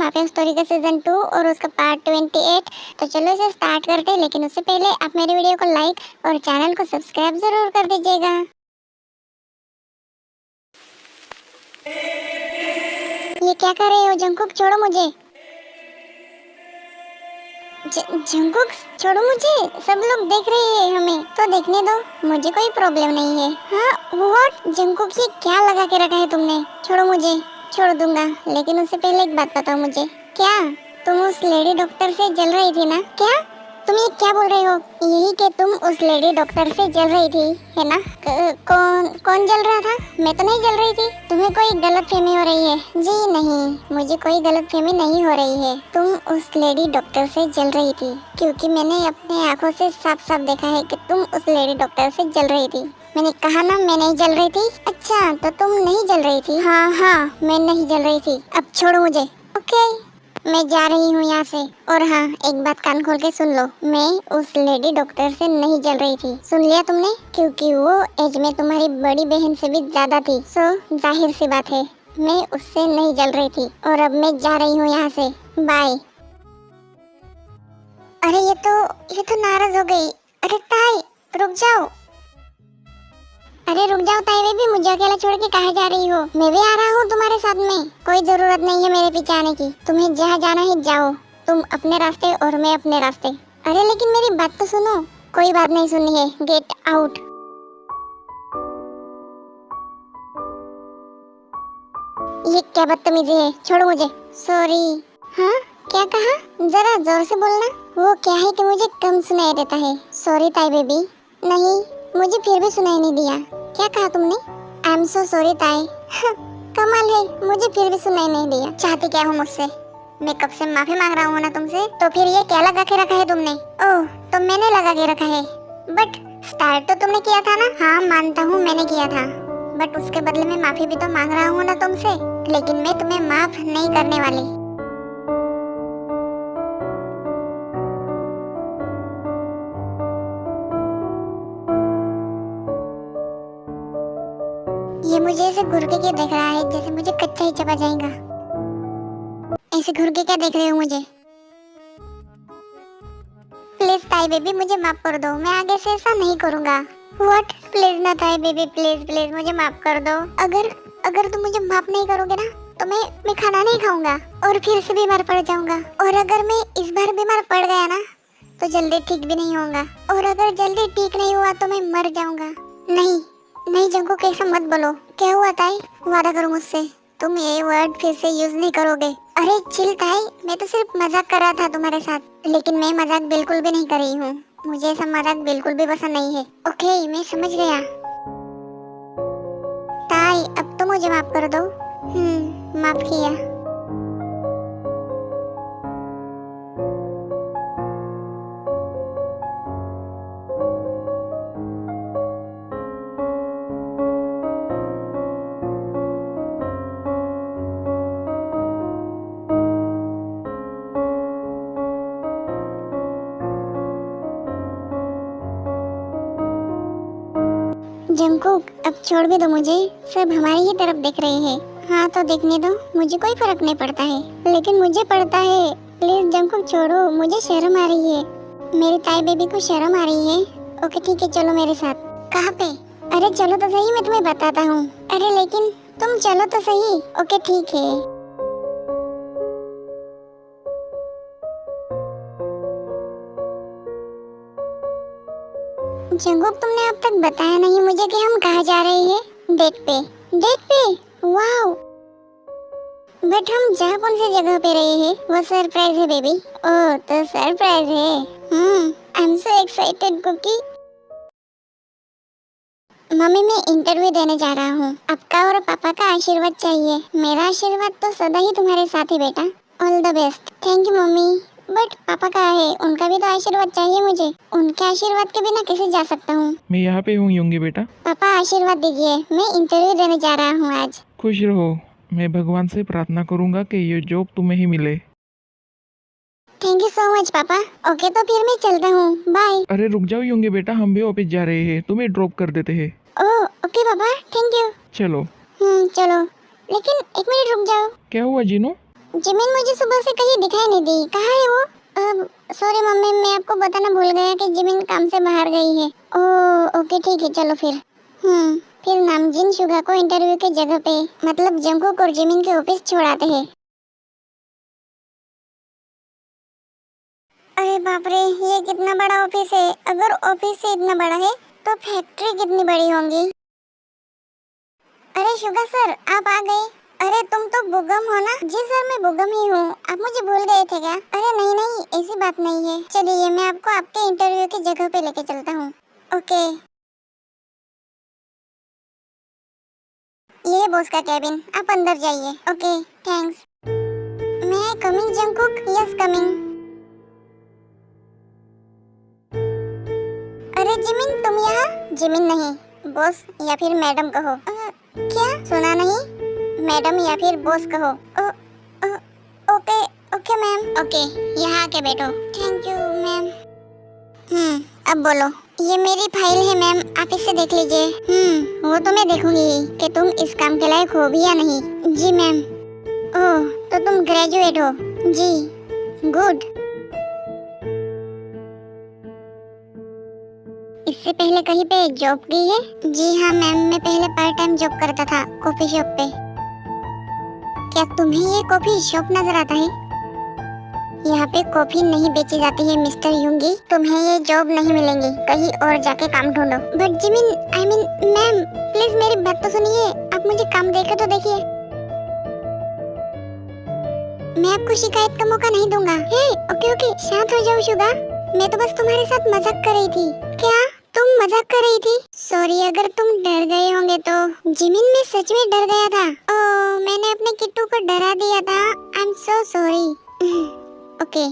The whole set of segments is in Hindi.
माफिया स्टोरी का सीजन 2 और उसका पार्ट 28। तो चलो इसे स्टार्ट करते हैं, लेकिन उससे पहले आप मेरे वीडियो को लाइक और चैनल को सब्सक्राइब जरूर कर दीजिएगा। ये क्या कर रहे हो जंकुक, छोड़ो मुझे। जंकुक छोड़ो मुझे, सब लोग देख रहे हैं, हमें तो देखने दो, मुझे कोई प्रॉब्लम नहीं है। हाँ व्हाट जंकुक, ये क्या लगा के रखा है तुमने? छोड़ो मुझे। छोड़ दूंगा, लेकिन उससे पहले एक बात बताओ मुझे। क्या तुम उस लेडी डॉक्टर से जल रही थी ना? क्या तुम ये क्या बोल रहे हो? यही कि तुम उस लेडी डॉक्टर से जल रही थी, है ना? कौन कौन जल रहा था? मैं तो नहीं जल रही थी। तुम्हें कोई गलतफहमी हो रही है। जी नहीं, मुझे कोई गलतफहमी नहीं हो रही है। तुम उस लेडी डॉक्टर से जल रही थी, क्योंकि मैंने अपने आंखों से साफ साफ देखा है कि तुम उस लेडी डॉक्टर से जल रही थी। मैंने कहा ना मैं नहीं जल रही थी। अच्छा तो तुम नहीं जल रही थी? हाँ मैं नहीं जल रही थी। अब छोड़ो मुझे। ओके मैं जा रही हूँ यहाँ से। और हाँ एक बात कान खोल के सुन लो, मैं उस लेडी डॉक्टर से नहीं जल रही थी। सुन लिया तुमने? क्योंकि वो एज में तुम्हारी बड़ी बहन से भी ज्यादा थी। सो जाहिर सी बात है मैं उससे नहीं जल रही थी। और अब मैं जा रही हूँ यहाँ से। बाय। अरे ये तो नाराज हो गई। अरे ताई रुक जाओ। अरे रुक जाओ ताई बेबी, मुझे अकेला छोड़ के कहाँ जा रही हो? मैं भी आ रहा हूँ तुम्हारे साथ में। कोई जरूरत नहीं है मेरे पीछे आने की, तुम्हें जहाँ जाना है जाओ, तुम अपने रास्ते और मैं अपने रास्ते। अरे लेकिन मेरी बात तो सुनो। कोई बात नहीं सुननी है, गेट आउट। ये क्या बदतमीजी है, छोड़ो मुझे। सॉरी। हाँ क्या कहा? जरा जोर से बोलना। वो क्या है कि मुझे कम सुनाई देता है। सॉरी ताई बेबी। नहीं मुझे फिर भी सुनाई नहीं दिया। क्या कहा तुमने? आई एम सो सॉरी ताई। कमाल है, मुझे फिर भी सुनाई नहीं दिया। चाहती क्या हो मुझसे? मैं कब से माफी मांग रहा हूँ ना तुमसे, तो फिर ये क्या लगा के रखा है तुमने? ओह तो मैंने लगा के रखा है, बट स्टार्ट तो तुमने किया था ना? हाँ मानता हूँ मैंने किया था, बट उसके बदले में माफी भी तो मांग रहा हूँ ना तुमसे। लेकिन मैं तुम्हें माफ नहीं करने वाली। ये मुझे ऐसे घूर के क्या देख रहा है, जैसे मुझे कच्चा ही चबा जाएगा। ऐसे घूर के क्या देख रहे हो मुझे? प्लीज ताई बेबी मुझे माफ कर दो, मैं आगे से ऐसा नहीं करूँगा। व्हाट? प्लीज ना ताई बेबी, प्लीज प्लीज मुझे माफ कर दो। अगर तुम मुझे माफ नहीं करोगे ना तो मैं खाना नहीं खाऊंगा और फिर से बीमार पड़ जाऊंगा। और अगर मैं इस बार बीमार पड़ गया ना तो जल्दी ठीक भी नहीं होऊंगा, और अगर जल्दी ठीक नहीं हुआ तो मैं मर जाऊंगा। नहीं नहीं जंको, कैसा मत बोलो। क्या हुआ ताई? वादा करो मुझसे तुम ये वर्ड फिर से यूज नहीं करोगे। अरे चिल ताई, मैं तो सिर्फ मजाक कर रहा था तुम्हारे साथ, लेकिन मैं मजाक बिल्कुल भी नहीं कर रही हूँ। मुझे ऐसा मजाक बिल्कुल भी पसंद नहीं है। ओके मैं समझ गया। ताई अब तो मुझे माफ कर दो। माफ किया। जंकुक अब छोड़ भी दो मुझे, सब हमारी ही तरफ देख रहे हैं। हाँ तो देखने दो, मुझे कोई फर्क नहीं पड़ता है, लेकिन मुझे पड़ता है। प्लीज जंकुक छोड़ो, मुझे शर्म आ रही है। मेरी ताई बेबी को शर्म आ रही है। ओके ठीक है चलो मेरे साथ। कहाँ पे? अरे चलो तो सही, मैं तुम्हें बताता हूँ। अरे लेकिन तुम चलो तो सही। ओके ठीक है। जंकुक तुमने अब तक बताया नहीं मुझे कि हम कहाँ जा रहे हैं। डेट पे? डेट पे? वाओ, बट हम जहाँ कौन सी जगह पे रहे हैं वो सरप्राइज है बेबी। ओह तो सरप्राइज है। I am so excited cookie. मम्मी मैं इंटरव्यू देने जा रहा हूँ, आपका और पापा का आशीर्वाद चाहिए। मेरा आशीर्वाद तो सदा ही तुम्हारे साथ है बेटा। All the best. Thank you mummy. But पापा कहाँ है? उनका भी तो आशीर्वाद चाहिए मुझे। उनके आशीर्वाद के बिना कैसे जा सकता हूँ? मैं यहाँ पे हूँ योंगी बेटा। पापा आशीर्वाद दीजिए, मैं इंटरव्यू देने जा रहा हूँ आज। खुश रहो, मैं भगवान से प्रार्थना करूँगा कि ये जॉब तुम्हें ही मिले। थैंक यू सो मच पापा। ओके तो फिर मैं चलता हूँ, बाय। अरे रुक जाओ योंगी बेटा, हम भी ऑफिस जा रहे हैं, तुम्हें ड्रॉप कर देते हैं। ओह ओके पापा, थैंक यू। चलो। चलो, लेकिन एक मिनट रुक जाओ। क्या हुआ जीनू? जिमिन मुझे सुबह से कहीं दिखाई नहीं दी, कहाँ है वो? सॉरी मम्मी, मैं आपको बताना भूल गया कि जिमिन काम से बाहर गई है। ओह ओके ठीक है, चलो फिर। फिर नामजीन शुगा को इंटरव्यू की जगह पे मतलब जंगकुक और जिमिन के ऑफिस छोड़ाते हैं। अरे बाप रे, ये कितना बड़ा ऑफिस है। अगर ऑफिस से इतना बड़ा है तो फैक्ट्री कितनी बड़ी होंगी। अरे शुगा सर, आप आ गए। अरे तुम तो बुगम हो ना? जी सर, मैं बुगम ही हूँ। आप मुझे भूल गए थे क्या? अरे नहीं नहीं, ऐसी बात नहीं है। चलिए मैं आपको आपके इंटरव्यू की जगह पे लेके चलता हूँ। ओके, ये है बॉस का कैबिन, आप अंदर जाइए। Okay thanks. मैं कमिंग जंगकुक? Yes coming. अरे जिमिन, तुम यहाँ? जिमिन नहीं, बॉस या फिर मैडम कहो। क्या सुना नहीं? मैडम या फिर बॉस कहो। Okay okay ma'am. ओके, यहाँ आके बैठो। Thank you ma'am. अब बोलो। ये मेरी फाइल है मैम, आप इसे देख लीजिए। वो तो मैं देखूंगी कि तुम इस काम के लायक हो भी या नहीं। जी मैम। ओह, तो तुम ग्रेजुएट हो? जी। गुड। इससे पहले कहीं पे जॉब की है? जी हाँ मैम, मैं पहले पार्ट टाइम जॉब करता था कॉफी शॉप पे। क्या तुम्हें ये कॉफी शॉप नजर आता है? यहाँ पे कॉफी नहीं बेची जाती है मिस्टर युंगी, तुम्हें ये जॉब नहीं मिलेंगी, कहीं और जाके काम ढूंढो। But Jimin, I mean ma'am, please मेरी बात तो सुनिए, आप मुझे काम देके तो देखिए। मैं आपको शिकायत का मौका नहीं दूंगा। हे, ओके ओके, शांत हो जाओ शुगा, मैं तो बस तुम्हारे साथ मजाक कर रही थी। क्या तुम मजाक कर रही थी? सॉरी अगर तुम डर गए होंगे तो। जिमिन, मैं सच में डर गया था। ओह, मैंने अपने किट्टू को डरा दिया था। आई am so sorry. Okay,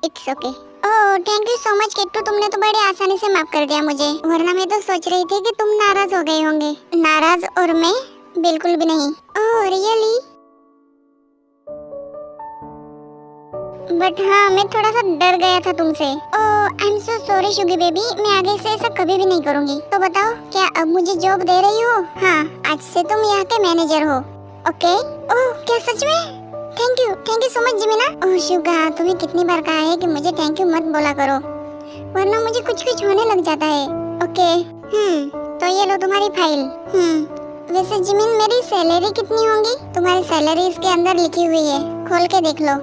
it's okay. Oh thank you so much Kittu, तुमने तो बड़ी आसानी से माफ कर दिया मुझे, वरना मैं तो सोच रही थी कि तुम नाराज हो गए होंगे। नाराज और मैं बिल्कुल भी नहीं। Oh really? बट हाँ, मैं थोड़ा सा डर गया था तुमसे। Oh I am so sorry Shugi baby, मैं आगे से ऐसा कभी भी नहीं करूँगी। तो बताओ, क्या अब मुझे जॉब दे रही हो? हाँ, आज से तुम यहाँ के मैनेजर हो। ओके। ओह क्या सच में? Thank you so much Jimina. Oh Suga, तुम्हें कितनी बार कहा है कि मुझे थैंक यू मत बोला करो, वरना मुझे कुछ कुछ होने लग जाता है। ओके। तो ये लो तुम्हारी फाइल। वैसे जिमिन, मेरी सैलरी कितनी होगी? तुम्हारी सैलरी इसके अंदर लिखी हुई है, खोल के देख लो।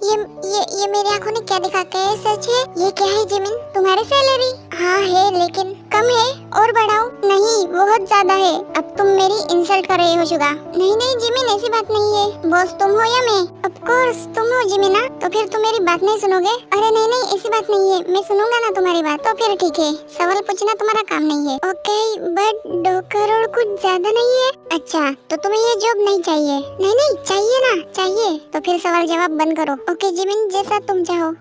ये मेरी आंखों ने क्या दिखा के है? सच है? ये क्या है जिमिन, तुम्हारी सैलरी? हाँ है, लेकिन कम है, और बढ़ाओ। नहीं, बहुत ज्यादा है। अब तुम मेरी इंसल्ट कर रही हो शुगा। नहीं नहीं जिमिन, ऐसी बात नहीं है। बॉस तुम हो या मैं? ऑफ कोर्स तुम हो जिमिना। तो फिर तुम मेरी बात नहीं सुनोगे? अरे नहीं नहीं, ऐसी बात नहीं है, मैं सुनूंगा ना तुम्हारी बात। तो फिर ठीक है, सवाल पूछना तुम्हारा काम नहीं है। ओके, बट 2 करोड़ कुछ ज्यादा नहीं है? अच्छा, तो तुम्हें ये जॉब नहीं चाहिए? नहीं नहीं, चाहिए ना, चाहिए। तो फिर सवाल जवाब बंद करो। ओके जिमिन, जैसा तुम चाहो।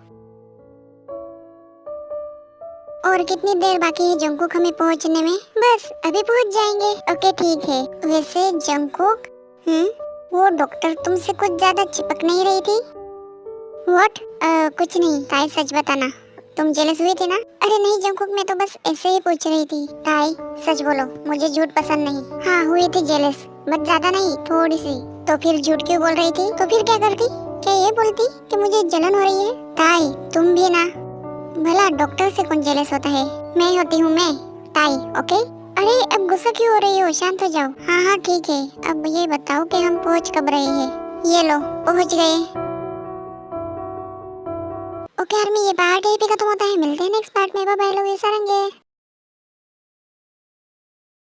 और कितनी देर बाकी है जंगकुक हमें पहुंचने में? बस अभी पहुंच जाएंगे। ओके ठीक है। वैसे जंगकुक, वो डॉक्टर तुमसे कुछ ज्यादा चिपक नहीं रही थी? व्हाट? कुछ नहीं ताई, सच बताना, तुम जेलस हुई थी ना? अरे नहीं जंगकुक, मैं तो बस ऐसे ही पूछ रही थी। ताई सच बोलो, मुझे झूठ पसंद नहीं। हाँ हुई थी जेलस, बट ज्यादा नहीं, थोड़ी सी। तो फिर झूठ क्यों बोल रही थी? तो फिर क्या करती? क्या ये बोलती कि मुझे जलन हो रही है? ताई तुम भी ना, भला डॉक्टर से कौन जेलस होता है? मैं होती हूँ, मैं ताई। ओके। अरे अब गुस्सा क्यों हो रही हो? शांत हो जाओ। हाँ हाँ ठीक है। अब ये बताओ कि हम पहुँच कब रहे हैं? ये लो पहुँच गए। ओके आर्मी, ये पार्ट यहीं पे खत्म होता है। मिलते हैं नेक्स्ट पार्ट में। बाय बाय लोग, सारंगे।